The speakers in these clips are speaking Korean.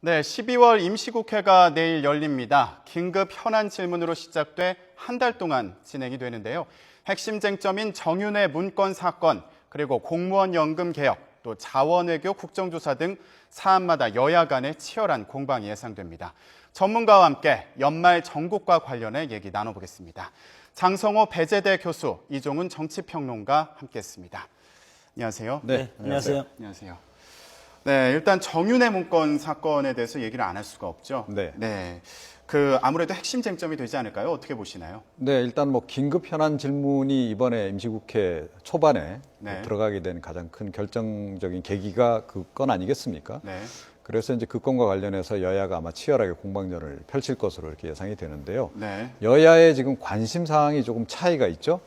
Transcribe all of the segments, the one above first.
네, 12월 임시국회가 내일 열립니다. 긴급 현안 질문으로 시작돼 한 달 동안 진행이 되는데요. 핵심 쟁점인 정윤회 문건 사건, 그리고 공무원 연금 개혁, 또 자원외교 국정조사 등 사안마다 여야 간의 치열한 공방이 예상됩니다. 전문가와 함께 연말 정국과 관련해 얘기 나눠보겠습니다. 장성호 배재대 교수, 이종훈 정치평론가 함께했습니다. 안녕하세요. 네, 안녕하세요. 안녕하세요. 네, 일단 정윤회 문건 사건에 대해서 얘기를 안 할 수가 없죠. 네. 아무래도 핵심 쟁점이 되지 않을까요? 어떻게 보시나요? 네, 일단 긴급 현안 질문이 이번에 임시국회 초반에 네. 들어가게 된 가장 큰 결정적인 계기가 그 건 아니겠습니까? 네. 그래서 이제 그 건과 관련해서 여야가 아마 치열하게 공방전을 펼칠 것으로 이렇게 예상이 되는데요. 네. 여야의 지금 관심 사항이 조금 차이가 있죠.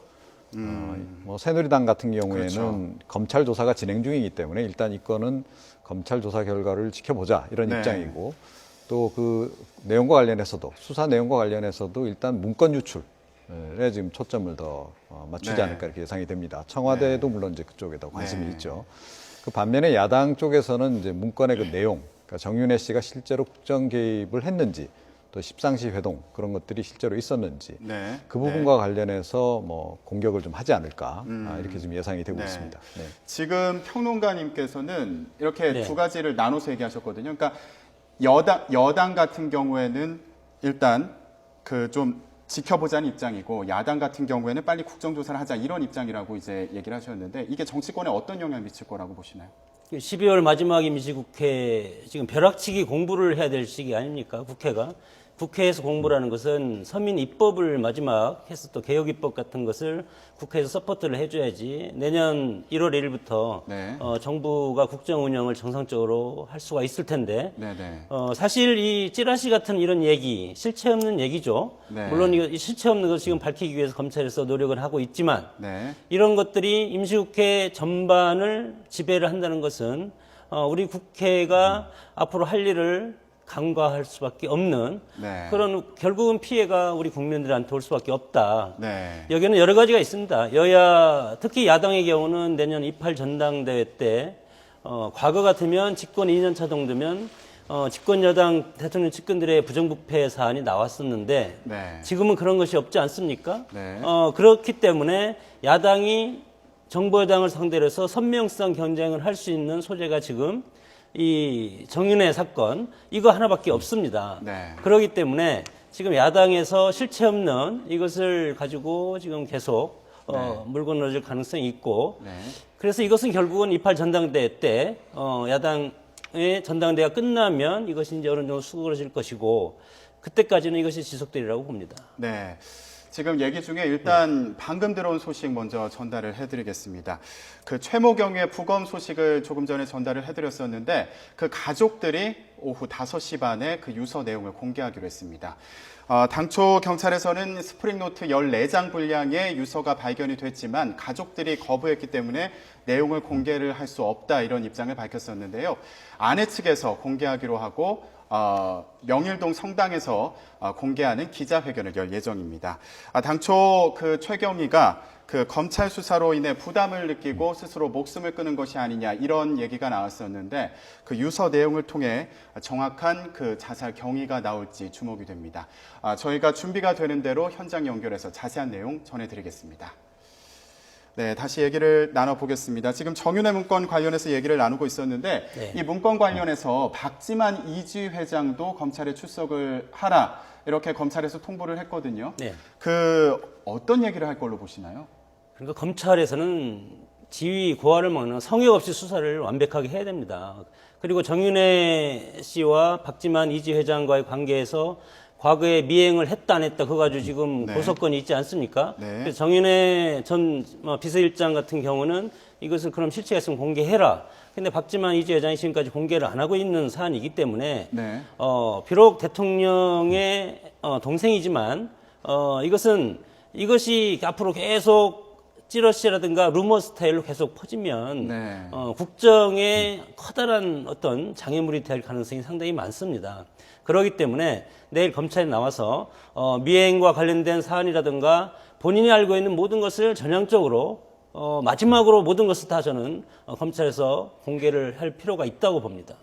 새누리당 같은 경우에는 그렇죠. 검찰 조사가 진행 중이기 때문에 일단 이 건은 검찰 조사 결과를 지켜보자 이런 네. 입장이고, 또 그 내용과 관련해서도, 수사 내용과 관련해서도 일단 문건 유출에 지금 초점을 더 맞추지 네. 않을까 이렇게 예상이 됩니다. 청와대도 물론 이제 그쪽에 더 관심이 네. 있죠. 그 반면에 야당 쪽에서는 이제 문건의 그 내용, 그러니까 정윤회 씨가 실제로 국정 개입을 했는지, 또 십상시 회동 그런 것들이 실제로 있었는지, 네. 그 부분과 관련해서 공격을 좀 하지 않을까 이렇게 지금 예상이 되고 네. 있습니다. 네. 지금 평론가님께서는 이렇게 네. 두 가지를 나눠서 얘기하셨거든요. 그러니까 여당 같은 경우에는 일단 좀 지켜보자는 입장이고, 야당 같은 경우에는 빨리 국정조사를 하자 이런 입장이라고 이제 얘기를 하셨는데, 이게 정치권에 어떤 영향을 미칠 거라고 보시나요? 12월 마지막 임시국회, 지금 벼락치기 공부를 해야 될 시기 아닙니까? 국회가. 국회에서 공부라는 것은 서민 입법을 마지막 해서 또 개혁 입법 같은 것을 국회에서 서포트를 해줘야지 내년 1월 1일부터 네. 정부가 국정 운영을 정상적으로 할 수가 있을 텐데, 네네. 사실 이 찌라시 같은 이런 얘기, 실체 없는 얘기죠. 네. 물론 이 실체 없는 걸 지금 밝히기 위해서 검찰에서 노력을 하고 있지만, 네. 이런 것들이 임시국회 전반을 지배를 한다는 것은 우리 국회가 앞으로 할 일을 간과할 수밖에 없는 네. 그런, 결국은 피해가 우리 국민들한테 올 수밖에 없다. 네. 여기는 여러 가지가 있습니다. 여야, 특히 야당의 경우는 내년 28 전당대회 때 과거 같으면 집권 2년차 정도면 집권 여당 대통령 측근들의 부정부패 사안이 나왔었는데, 네. 지금은 그런 것이 없지 않습니까? 네. 그렇기 때문에 야당이 정부 여당을 상대로 해서 선명성 경쟁을 할 수 있는 소재가 지금 이 정윤회 사건, 이거 하나밖에 없습니다. 네. 그렇기 때문에 지금 야당에서 실체 없는 이것을 가지고 지금 계속 물고 늘어질 가능성이 있고, 네. 그래서 이것은 결국은 28 전당대회 때 야당의 전당대회가 끝나면 이것이 이제 어느 정도 수그러질 것이고, 그때까지는 이것이 지속되리라고 봅니다. 네. 지금 얘기 중에 일단 방금 들어온 소식 먼저 전달을 해드리겠습니다. 그 최모 경위의 부검 소식을 조금 전에 전달을 해드렸었는데, 그 가족들이 오후 5시 반에 그 유서 내용을 공개하기로 했습니다. 당초 경찰에서는 스프링노트 14장 분량의 유서가 발견이 됐지만 가족들이 거부했기 때문에 내용을 공개를 할 수 없다, 이런 입장을 밝혔었는데요. 아내 측에서 공개하기로 하고 명일동 성당에서 공개하는 기자회견을 열 예정입니다. 당초 그 최경희가 그 검찰 수사로 인해 부담을 느끼고 스스로 목숨을 끊은 것이 아니냐, 이런 얘기가 나왔었는데, 그 유서 내용을 통해 정확한 그 자살 경위가 나올지 주목이 됩니다. 저희가 준비가 되는 대로 현장 연결해서 자세한 내용 전해드리겠습니다. 네, 다시 얘기를 나눠보겠습니다. 지금 정윤회 문건 관련해서 얘기를 나누고 있었는데, 네. 이 문건 관련해서 박지만 이지 회장도 검찰에 출석을 하라, 이렇게 검찰에서 통보를 했거든요. 네. 어떤 얘기를 할 걸로 보시나요? 그러니까 검찰에서는 지위 고하를 먹는 성역 없이 수사를 완벽하게 해야 됩니다. 그리고 정윤회 씨와 박지만 이지 회장과의 관계에서 과거에 미행을 했다 안 했다 그거 가지고 지금 네. 고소건이 있지 않습니까? 네. 그래서 정윤회 전 비서실장 같은 경우는 이것을 그럼 실체가 있으면 공개해라. 근데 박지만 이지 회장이 지금까지 공개를 안 하고 있는 사안이기 때문에 네. 비록 대통령의 동생이지만 이것이 앞으로 계속 찌러시라든가 루머 스타일로 계속 퍼지면 네. 국정에 커다란 어떤 장애물이 될 가능성이 상당히 많습니다. 그렇기 때문에 내일 검찰에 나와서 미행과 관련된 사안이라든가 본인이 알고 있는 모든 것을 전향적으로 마지막으로 모든 것을 다 저는 검찰에서 공개를 할 필요가 있다고 봅니다.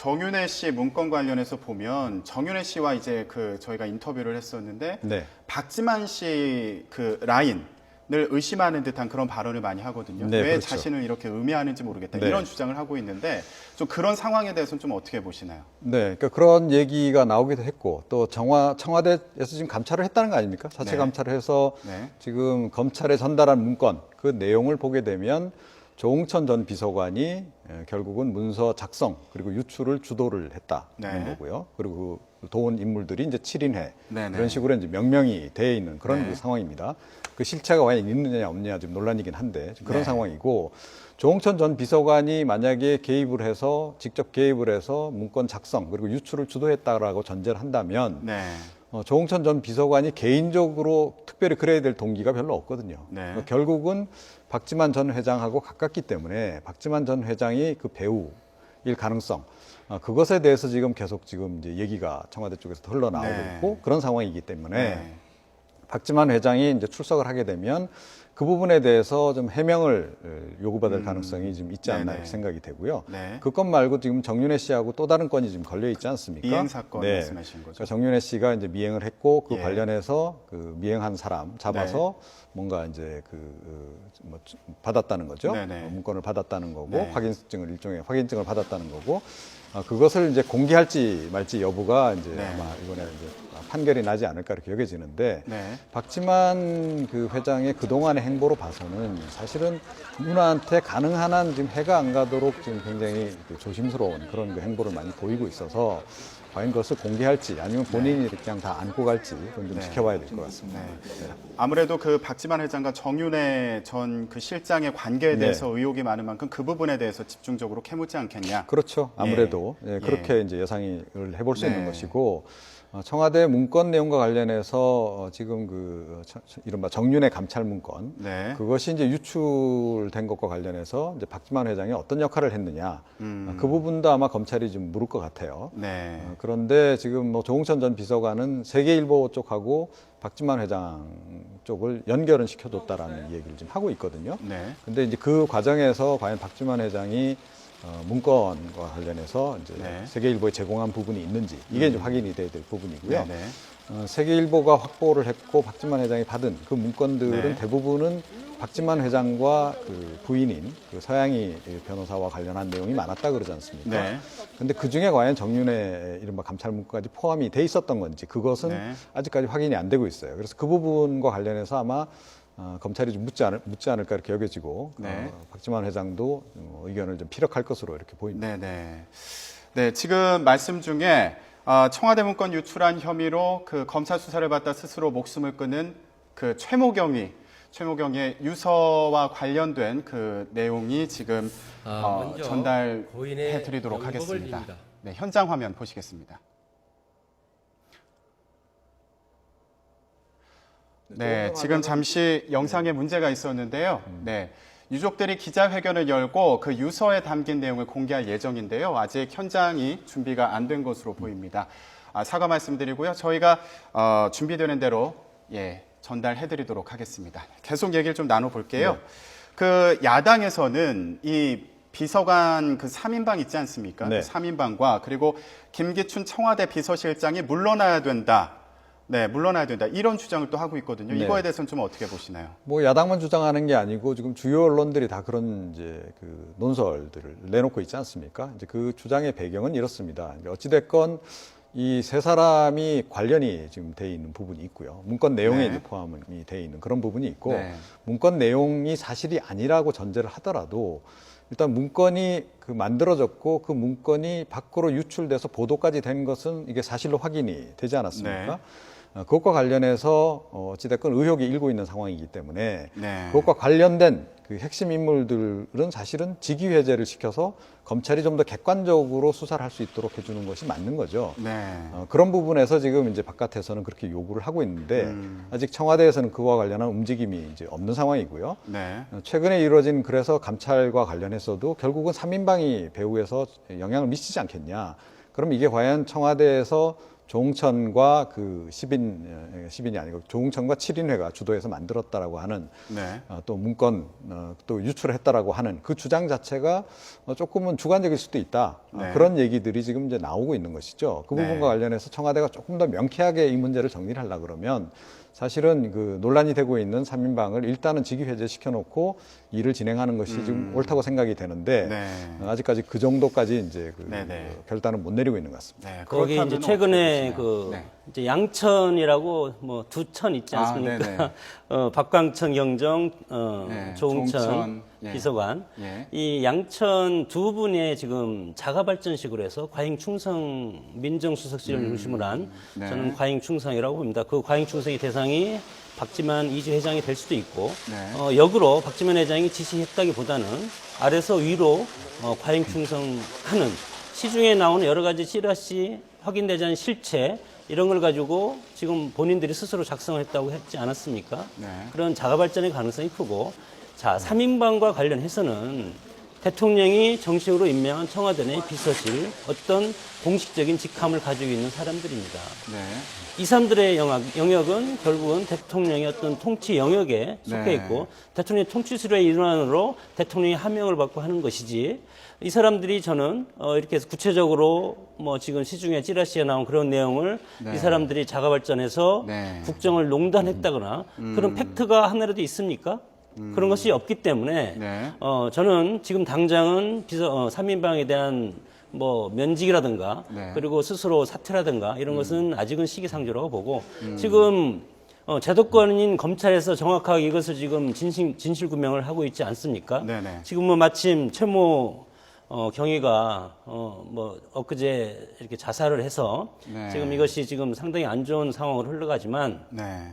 정윤회 씨 문건 관련해서 보면 정윤회 씨와 이제 그 저희가 인터뷰를 했었는데 네. 박지만 씨 그 라인을 의심하는 듯한 그런 발언을 많이 하거든요. 네, 왜 그렇죠. 자신을 이렇게 의미하는지 모르겠다. 네. 이런 주장을 하고 있는데 좀 그런 상황에 대해서는 좀 어떻게 보시나요? 네, 그러니까 그런 얘기가 나오기도 했고 또 청와대에서 지금 감찰을 했다는 거 아닙니까? 자체 네. 감찰을 해서 네. 지금 검찰에 전달한 문건 그 내용을 보게 되면 조홍천 전 비서관이 결국은 문서 작성 그리고 유출을 주도를 했다는 네. 거고요. 그리고 그 도운 인물들이 이제 7인회 네, 네. 이런 식으로 이제 명명이 돼 있는 그런 네. 그 상황입니다. 그 실체가 과연 있느냐 없느냐 좀 논란이긴 한데 지금 그런 네. 상황이고 조홍천 전 비서관이 만약에 개입을 해서 직접 개입을 해서 문건 작성 그리고 유출을 주도했다라고 전제를 한다면 네. 조홍천 전 비서관이 개인적으로 특별히 그래야 될 동기가 별로 없거든요. 네. 그러니까 결국은 박지만 전 회장하고 가깝기 때문에 박지만 전 회장이 그 배우일 가능성 그것에 대해서 지금 계속 지금 이제 얘기가 청와대 쪽에서 흘러나오고 네. 있고 그런 상황이기 때문에 네. 박지만 회장이 이제 출석을 하게 되면 그 부분에 대해서 좀 해명을 요구받을 가능성이 좀 있지 않나 네네. 이렇게 생각이 되고요. 네. 그 건 말고 지금 정윤회 씨하고 또 다른 건이 지금 걸려 있지 않습니까? 미행 사건 네. 말씀하신 거죠. 그러니까 정윤회 씨가 이제 미행을 했고 그 예. 관련해서 그 미행한 사람 잡아서 뭔가 이제 뭐 받았다는 거죠. 네네. 문건을 받았다는 거고 네. 확인증을 일종의 확인증을 받았다는 거고 그것을 이제 공개할지 말지 여부가 이제 네. 아마 이번에 이제 판결이 나지 않을까 이렇게 여겨지는데 네. 박지만 그 회장의 그동안의 행보로 봐서는 사실은 누나한테 가능한 한 지금 해가 안 가도록 지금 굉장히 그 조심스러운 그런 그 행보를 많이 보이고 있어서 과연 그것을 공개할지 아니면 본인이 그냥 다 안고 갈지 그건 좀 네. 지켜봐야 될 것 같습니다. 네. 아무래도 그 박지만 회장과 정윤회 전 그 실장의 관계에 대해서 의혹이 많은 만큼 그 부분에 대해서 집중적으로 캐묻지 않겠냐. 그렇죠. 아무래도 예. 그렇게 이제 예상을 해볼 수 네. 있는 것이고 청와대 문건 내용과 관련해서 지금 그 이른바 정윤회 감찰 문건 네. 그것이 이제 유출된 것과 관련해서 이제 박지만 회장이 어떤 역할을 했느냐 그 부분도 아마 검찰이 좀 물을 것 같아요. 네. 그런데 지금 뭐 조홍천 전 비서관은 세계일보 쪽하고 박지만 회장 쪽을 연결은 시켜줬다라는 얘기를 지금 하고 있거든요. 네. 근데 이제 그 과정에서 과연 박지만 회장이 문건과 관련해서 이제 네. 세계일보에 제공한 부분이 있는지 이게 이제 확인이 돼야 될 부분이고요. 네. 네. 세계일보가 확보를 했고 박지만 회장이 받은 그 문건들은 네. 대부분은 박지만 회장과 그 부인인 그 서양희 변호사와 관련한 내용이 많았다 그러지 않습니까? 네. 근데 그 중에 과연 정윤의 이른바 감찰 문건까지 포함이 돼 있었던 건지 그것은 네. 아직까지 확인이 안 되고 있어요. 그래서 그 부분과 관련해서 아마 검찰이 좀 묻지 않을까 이렇게 여겨지고 네. 박지만 회장도 의견을 좀 피력할 것으로 이렇게 보입니다. 네, 네. 네, 지금 말씀 중에 청와대 문건 유출한 혐의로 그 검찰 수사를 받다 스스로 목숨을 끊은 그 최모경의 유서와 관련된 그 내용이 지금 먼저 전달해 고인의 드리도록 명복을 하겠습니다. 빕니다. 네, 현장 화면 보시겠습니다. 네, 지금 잠시 영상에 문제가 있었는데요. 네. 유족들이 기자회견을 열고 그 유서에 담긴 내용을 공개할 예정인데요. 아직 현장이 준비가 안 된 것으로 보입니다. 사과 말씀드리고요. 저희가 준비되는 대로 전달해드리도록 하겠습니다. 계속 얘기를 좀 나눠볼게요. 네. 그 야당에서는 이 비서관 그 3인방 있지 않습니까? 네. 그 3인방과 그리고 김기춘 청와대 비서실장이 물러나야 된다. 네, 물러나야 된다. 이런 주장을 또 하고 있거든요. 네. 이거에 대해서는 좀 어떻게 보시나요? 뭐 야당만 주장하는 게 아니고 지금 주요 언론들이 다 그런 이제 그 논설들을 내놓고 있지 않습니까? 이제 그 주장의 배경은 이렇습니다. 어찌 됐건 이 세 사람이 관련이 지금 돼 있는 부분이 있고요. 문건 내용에 네. 이제 포함이 돼 있는 그런 부분이 있고 네. 문건 내용이 사실이 아니라고 전제를 하더라도 일단 문건이 그 만들어졌고 그 문건이 밖으로 유출돼서 보도까지 된 것은 이게 사실로 확인이 되지 않았습니까? 네. 그것과 관련해서 어찌됐건 의혹이 일고 있는 상황이기 때문에 네. 그것과 관련된 그 핵심 인물들은 사실은 직위해제를 시켜서 검찰이 좀 더 객관적으로 수사를 할 수 있도록 해주는 것이 맞는 거죠. 네. 그런 부분에서 지금 이제 바깥에서는 그렇게 요구를 하고 있는데 아직 청와대에서는 그와 관련한 움직임이 이제 없는 상황이고요. 네. 최근에 이루어진 그래서 감찰과 관련해서도 결국은 3인방이 배후에서 영향을 미치지 않겠냐. 그럼 이게 과연 청와대에서 조응천과 그 10인이 아니고 조응천과 7인회가 주도해서 만들었다라고 하는 네. 또 문건 또 유출을 했다라고 하는 그 주장 자체가 조금은 주관적일 수도 있다. 네. 그런 얘기들이 지금 이제 나오고 있는 것이죠. 그 부분과 관련해서 청와대가 조금 더 명쾌하게 이 문제를 정리를 하려고 그러면 사실은 그 논란이 되고 있는 3인방을 일단은 직위 해제시켜 놓고 일을 진행하는 것이 지금 옳다고 생각이 되는데 네. 아직까지 그 정도까지 이제 그 네네. 결단은 못 내리고 있는 것 같습니다. 네. 거기 이제 그렇다면 최근에 어떻게 그 보시나요? 네. 이제 양천이라고 뭐 두 천 있지 아, 않습니까? 네네. 박광천 경정, 네, 조응천 조응천, 예. 비서관. 예. 이 양천 두 분의 지금 자가발전식으로 해서 과잉충성 민정수석실을 중심으로 한 네. 저는 과잉충성이라고 봅니다. 그 과잉충성의 대상이 박지만 이주 회장이 될 수도 있고 네. 역으로 박지만 회장이 지시했다기보다는 아래서 위로 과잉충성하는 시중에 나오는 여러 가지 찌라시 확인되지 않은 실체 이런 걸 가지고 지금 본인들이 스스로 작성을 했다고 했지 않았습니까? 네. 그런 자가발전의 가능성이 크고 자 3인방과 관련해서는 대통령이 정식으로 임명한 청와대 내 비서실 어떤 공식적인 직함을 가지고 있는 사람들입니다. 네. 이 사람들의 영역은 결국은 대통령의 어떤 통치 영역에 속해 네. 있고 대통령의 통치수의 일환으로 대통령이 하명을 받고 하는 것이지 이 사람들이 저는 이렇게 해서 구체적으로 뭐 지금 시중에 찌라시에 나온 그런 내용을 네. 이 사람들이 자가발전해서 네. 국정을 농단했다거나 그런 팩트가 하나라도 있습니까? 그런 것이 없기 때문에 네. 저는 지금 당장은 3인방에 대한 뭐 면직이라든가 네. 그리고 스스로 사퇴라든가 이런 것은 아직은 시기상조라고 보고 지금 제도권인 검찰에서 정확하게 이것을 지금 진실규명을 하고 있지 않습니까? 네네. 지금 뭐 마침 최모 경위가 뭐 엊그제 이렇게 자살을 해서 네. 지금 이것이 지금 상당히 안 좋은 상황으로 흘러가지만 네.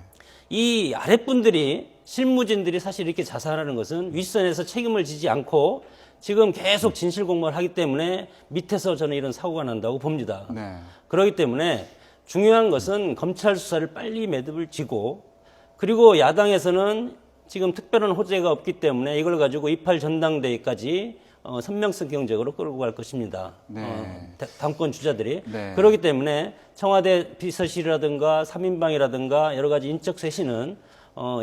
이 아랫분들이 실무진들이 사실 이렇게 자살하는 것은 윗선에서 책임을 지지 않고 지금 계속 진실 공방을 하기 때문에 밑에서 저는 이런 사고가 난다고 봅니다. 네. 그렇기 때문에 중요한 것은 검찰 수사를 빨리 매듭을 지고 그리고 야당에서는 지금 특별한 호재가 없기 때문에 이걸 가지고 28 전당대회까지 선명성 경쟁으로 끌고 갈 것입니다. 네. 당권 주자들이. 네. 그렇기 때문에 청와대 비서실이라든가 3인방이라든가 여러 가지 인적 쇄신은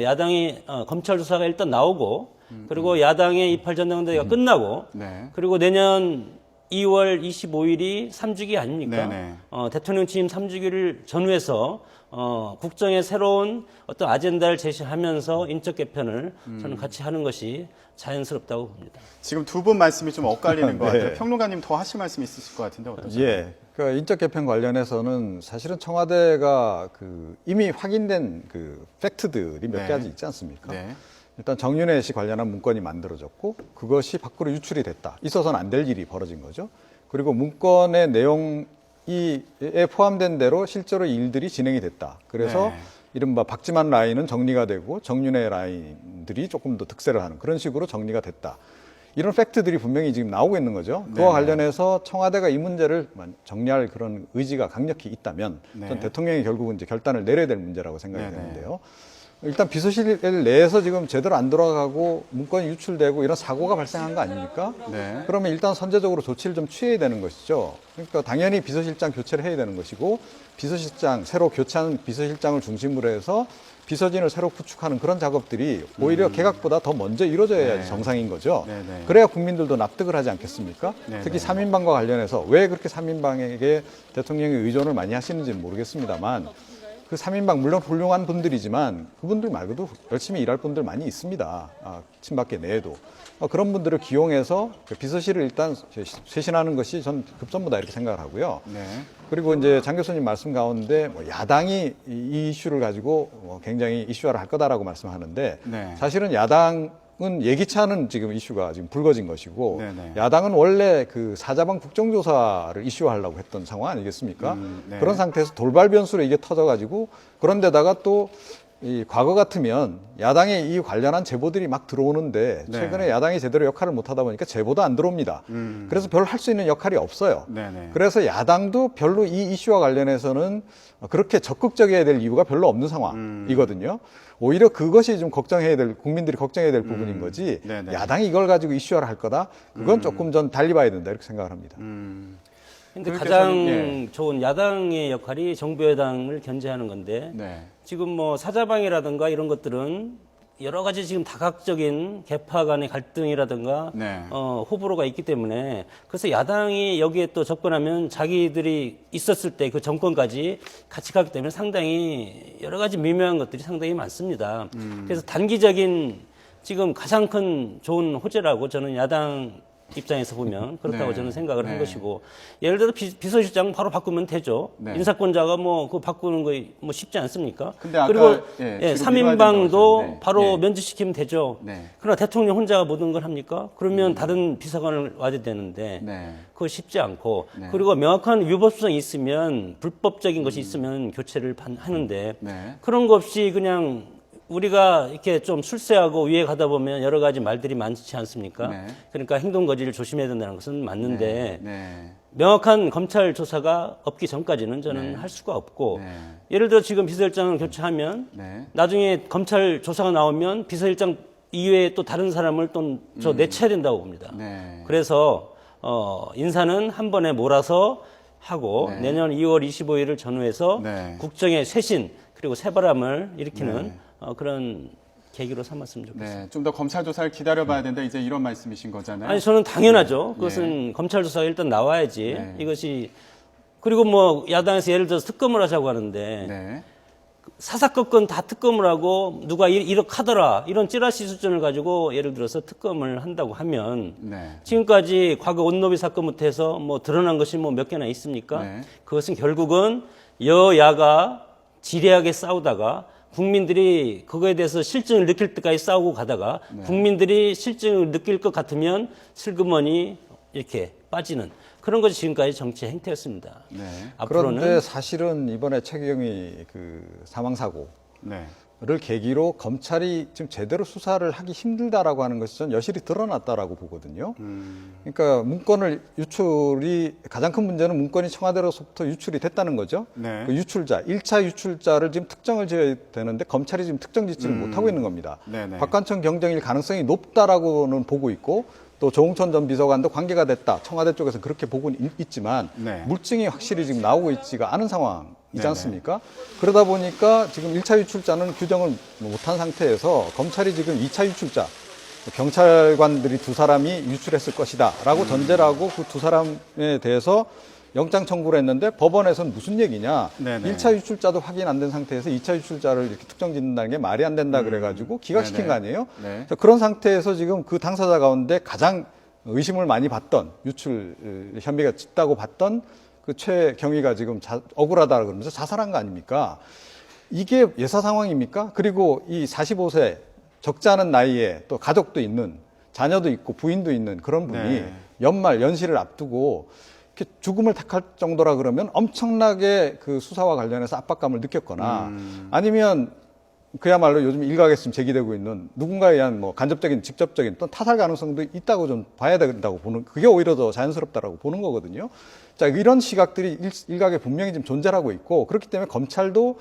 야당이 검찰 수사가 일단 나오고 그리고 야당의 28 전당대회가 끝나고 네. 그리고 내년 2월 25일이 3주기 아닙니까? 네네. 대통령 취임 3주기를 전후해서 국정의 새로운 어떤 아젠다를 제시하면서 인적 개편을 저는 같이 하는 것이 자연스럽다고 봅니다. 지금 두 분 말씀이 좀 엇갈리는 것 네. 같아요. 평론가님 더 하실 말씀 있으실 것 같은데 어떠세요? 예. 그 인적 개편 관련해서는 사실은 청와대가 그 이미 확인된 그 팩트들이 몇 네. 가지 있지 않습니까? 네. 일단 정윤회 씨 관련한 문건이 만들어졌고 그것이 밖으로 유출이 됐다. 있어서는 안 될 일이 벌어진 거죠. 그리고 문건의 내용에 포함된 대로 실제로 일들이 진행이 됐다. 그래서 네. 이른바 박지만 라인은 정리가 되고 정윤회 라인들이 조금 더 득세를 하는 그런 식으로 정리가 됐다. 이런 팩트들이 분명히 지금 나오고 있는 거죠. 그와 관련해서 청와대가 이 문제를 정리할 그런 의지가 강력히 있다면 네. 전 대통령이 결국은 이제 결단을 내려야 될 문제라고 생각이 네네. 되는데요. 일단 비서실 내에서 지금 제대로 안 돌아가고 문건이 유출되고 이런 사고가 발생한 거 아닙니까? 네. 그러면 일단 선제적으로 조치를 좀 취해야 되는 것이죠. 그러니까 당연히 비서실장 교체를 해야 되는 것이고 비서실장, 새로 교체한 비서실장을 중심으로 해서 비서진을 새로 구축하는 그런 작업들이 오히려 개각보다 더 먼저 이루어져야 네. 정상인 거죠. 네네. 그래야 국민들도 납득을 하지 않겠습니까? 네네. 특히 3인방과 관련해서 왜 그렇게 3인방에게 대통령이 의존을 많이 하시는지는 모르겠습니다만 그 3인방 물론 훌륭한 분들이지만 그분들 말고도 열심히 일할 분들 많이 있습니다. 친박계 내에도. 그런 분들을 기용해서 그 비서실을 일단 쇄신하는 것이 전 급선무다 이렇게 생각을 하고요. 네. 그리고 이제 장 교수님 말씀 가운데 뭐 야당이 이 이슈를 가지고 굉장히 이슈화를 할 거다라고 말씀하는데 네. 사실은 야당은 예기치 않은 지금 이슈가 지금 불거진 것이고 네네. 야당은 원래 그 사자방 국정조사를 이슈화하려고 했던 상황 아니겠습니까? 네. 그런 상태에서 돌발 변수로 이게 터져가지고 그런데다가 또 이 과거 같으면 야당에 이 관련한 제보들이 막 들어오는데 네. 최근에 야당이 제대로 역할을 못 하다 보니까 제보도 안 들어옵니다. 그래서 별로 할 수 있는 역할이 없어요. 네네. 그래서 야당도 별로 이 이슈와 관련해서는 그렇게 적극적이어야 될 이유가 별로 없는 상황이거든요. 오히려 그것이 좀 걱정해야 될, 국민들이 걱정해야 될 부분인 거지 네네. 야당이 이걸 가지고 이슈화를 할 거다? 그건 조금 전 달리 봐야 된다 이렇게 생각을 합니다. 근데 그렇게 가장 저는, 좋은 야당의 역할이 정부 여당을 견제하는 건데 네. 지금 뭐 사자방이라든가 이런 것들은 여러 가지 지금 다각적인 계파 간의 갈등이라든가 네. 호불호가 있기 때문에 그래서 야당이 여기에 또 접근하면 자기들이 있었을 때 그 정권까지 같이 가기 때문에 상당히 여러 가지 미묘한 것들이 상당히 많습니다. 그래서 단기적인 지금 가장 큰 좋은 호재라고 저는 야당 입장에서 보면 그렇다고 네. 저는 생각을 네. 한 것이고 예를 들어 비서실장 바로 바꾸면 되죠. 네. 인사권자가 뭐 그 바꾸는 거 뭐 쉽지 않습니까? 근데 아까, 그리고 예, 예, 뒤로 미뤄야 된다고 3인방도 하셨는데. 바로 예. 면직시키면 되죠. 네. 그러나 대통령 혼자가 모든 걸 합니까? 그러면 다른 비서관을 와야 되는데 네. 그거 쉽지 않고 네. 그리고 명확한 위법성이 있으면 불법적인 것이 있으면 교체를 하는데 네. 그런 거 없이 그냥 우리가 이렇게 좀 출세하고 위에 가다 보면 여러 가지 말들이 많지 않습니까? 네. 그러니까 행동 거지를 조심해야 된다는 것은 맞는데 네. 명확한 검찰 조사가 없기 전까지는 저는 할 수가 없고 네. 예를 들어 지금 비서실장을 교체하면 네. 나중에 검찰 조사가 나오면 비서실장 이외에 또 다른 사람을 또 저 내쳐야 된다고 봅니다. 네. 그래서 인사는 한 번에 몰아서 하고 네. 내년 2월 25일을 전후해서 네. 국정의 쇄신 그리고 새바람을 일으키는 그런 계기로 삼았으면 좋겠습니다. 네. 좀 더 검찰 조사를 기다려봐야 된다. 이제 이런 말씀이신 거잖아요. 아니 저는 당연하죠. 그것은 검찰 조사가 일단 나와야지 네. 이것이 그리고 뭐 야당에서 예를 들어서 특검을 하자고 하는데 네. 사사건건 다 특검을 하고 누가 이렇게 하더라 이런 찌라시 수준을 가지고 예를 들어서 특검을 한다고 하면 네. 지금까지 과거 온노비 사건부터 해서 뭐 드러난 것이 뭐 몇 개나 있습니까? 네. 그것은 결국은 여야가 지대하게 싸우다가 국민들이 그거에 대해서 실증을 느낄 때까지 싸우고 가다가 국민들이 실증을 느낄 것 같으면 슬그머니 이렇게 빠지는 그런 것이 지금까지 정치의 행태였습니다. 네. 앞으로는 그런데 사실은 이번에 최경희 그 사망 사고 네. 를 계기로 검찰이 지금 제대로 수사를 하기 힘들다라고 하는 것이 전 여실히 드러났다라고 보거든요. 그러니까 문건을 유출이 가장 큰 문제는 문건이 청와대로부터 유출이 됐다는 거죠. 네. 그 유출자, 1차 유출자를 지금 특정을 지어야 되는데 검찰이 지금 특정 짓지를 못하고 있는 겁니다. 네네. 박관청 경정일 가능성이 높다라고는 보고 있고 또 조홍천 전 비서관도 관계가 됐다. 청와대 쪽에서는 그렇게 보고는 있지만 네. 물증이 확실히 지금 나오고 있지가 않은 상황이지 네네. 않습니까? 그러다 보니까 지금 1차 유출자는 규정을 못한 상태에서 검찰이 지금 2차 유출자, 경찰관들이 두 사람이 유출했을 것이다 라고 전제를 하고 그 두 사람에 대해서 영장 청구를 했는데 법원에서는 무슨 얘기냐. 네네. 1차 유출자도 확인 안 된 상태에서 2차 유출자를 이렇게 특정 짓는다는 게 말이 안 된다 그래가지고 기각시킨 네네. 거 아니에요? 네. 그래서 그런 상태에서 지금 그 당사자 가운데 가장 의심을 많이 받던 유출 혐의가 짙다고 봤던 그 최경희가 지금 억울하다 그러면서 자살한 거 아닙니까? 이게 예사 상황입니까? 그리고 이 45세 적지 않은 나이에 또 가족도 있는 자녀도 있고 부인도 있는 그런 분이 네. 연말 연시를 앞두고 이렇게 죽음을 택할 정도라 그러면 엄청나게 그 수사와 관련해서 압박감을 느꼈거나 아니면 그야말로 요즘 일각에서 제기되고 있는 누군가에 의한 뭐 간접적인 직접적인 또 타살 가능성도 있다고 좀 봐야 된다고 보는 그게 오히려 더 자연스럽다라고 보는 거거든요. 자, 이런 시각들이 일각에 분명히 지금 존재하고 있고 그렇기 때문에 검찰도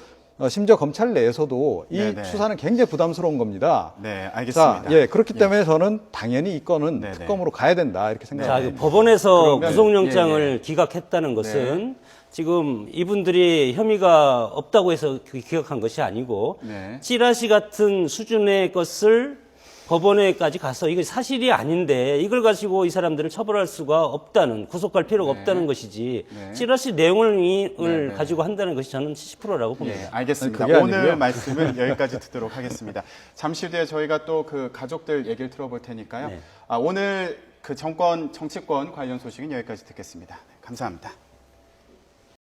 심지어 검찰 내에서도 이 네네. 수사는 굉장히 부담스러운 겁니다. 네, 알겠습니다. 자, 예, 그렇기 때문에 저는 당연히 이 건은 네네. 특검으로 가야 된다 이렇게 자, 생각합니다. 그 법원에서 그러면- 구속영장을 예, 예. 기각했다는 것은 지금 이분들이 혐의가 없다고 해서 기각한 것이 아니고 네. 찌라시 같은 수준의 것을 법원에까지 가서 이게 사실이 아닌데 이걸 가지고 이 사람들을 처벌할 수가 없다는 구속할 필요가 없다는 것이지 네. 찌라시 내용을 네. 가지고 한다는 것이 저는 70%라고 봅니다. 예, 알겠습니다. 아니, 그게 오늘 아니고요. 말씀은 여기까지 듣도록 하겠습니다. 잠시 뒤에 저희가 또 그 가족들 얘기를 들어볼 테니까요. 네. 오늘 그 정치권 관련 소식은 여기까지 듣겠습니다. 네, 감사합니다.